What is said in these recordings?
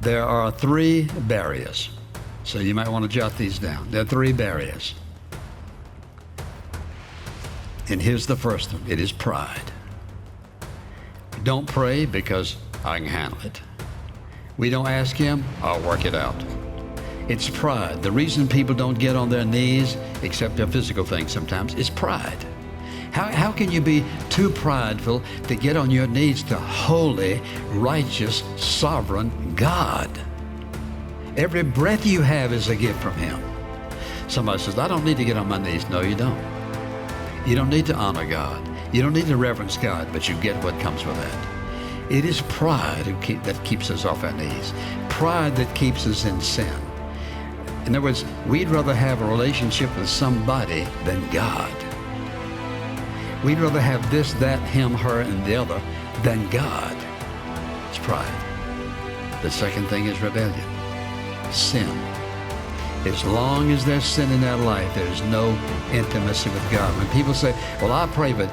There are 3 barriers. So you might want to jot these down. There are 3 barriers. And here's the first one. It is pride. Don't pray because I can handle it. We don't ask him, I'll work it out. It's pride. The reason people don't get on their knees, except a physical thing sometimes, is pride. How can you be too prideful to get on your knees to holy, righteous, sovereign God? Every breath you have is a gift from him. Somebody says, I don't need to get on my knees. No, you don't. You don't need to honor God. You don't need to reverence God, but you get what comes with that. It is pride that keeps us off our knees. Pride that keeps us in sin. In other words, we'd rather have a relationship with somebody than God. We'd rather have this, that, him, her, and the other than God. It's pride. The second thing is rebellion. Sin. As long as there's sin in their life, there's no intimacy with God. When people say, well, I pray, but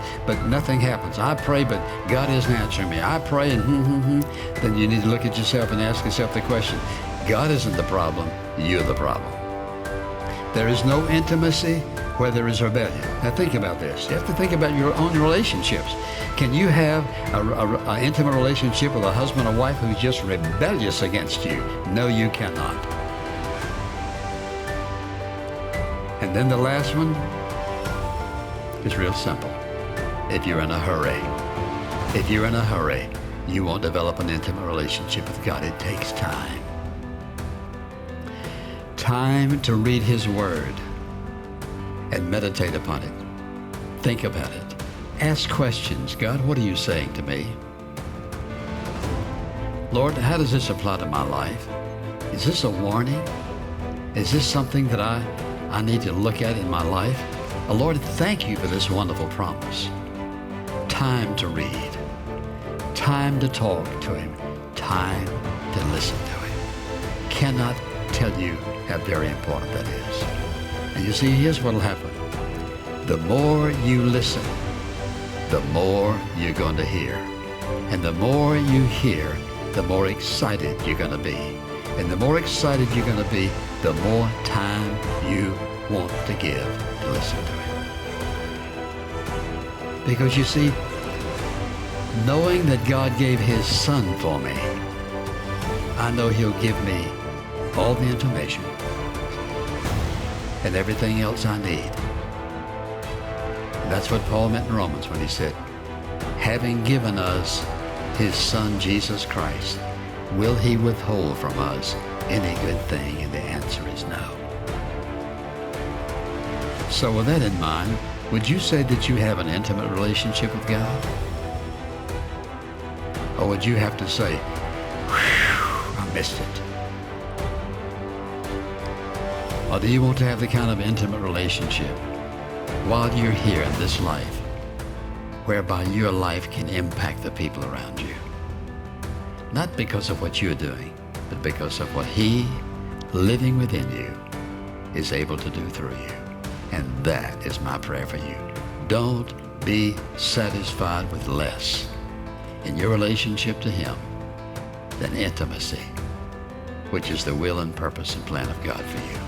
nothing happens. I pray, but God isn't answering me. I pray and then you need to look at yourself and ask yourself the question, God isn't the problem, you're the problem. There is no intimacy where there is rebellion. Now think about this. You have to think about your own relationships. Can you have an intimate relationship with a husband or wife who's just rebellious against you? No, you cannot. And then the last one is real simple. If you're in a hurry, you won't develop an intimate relationship with God. It takes time. Time to read his word and meditate upon it. Think about it. Ask questions. God, what are you saying to me? Lord, how does this apply to my life? Is this a warning? Is this something that I need to look at in my life? Lord, thank you for this wonderful promise. Time to read. Time to talk to him. Time to listen to him. Cannot tell you how very important that is. And you see, here's what will happen. The more you listen, the more you're going to hear. And the more you hear, the more excited you're going to be. And the more excited you're going to be, the more time you want to give to listen to him. Because you see, knowing that God gave his son for me, I know he'll give me all the information and everything else I need. And that's what Paul meant in Romans when he said, having given us his son Jesus Christ, will he withhold from us any good thing? And the answer is no. So with that in mind, would you say that you have an intimate relationship with God? Or would you have to say, whew, I missed it? Or do you want to have the kind of intimate relationship while you're here in this life, whereby your life can impact the people around you? Not because of what you're doing, but because of what he, living within you, is able to do through you. And that is my prayer for you. Don't be satisfied with less in your relationship to him than intimacy, which is the will and purpose and plan of God for you.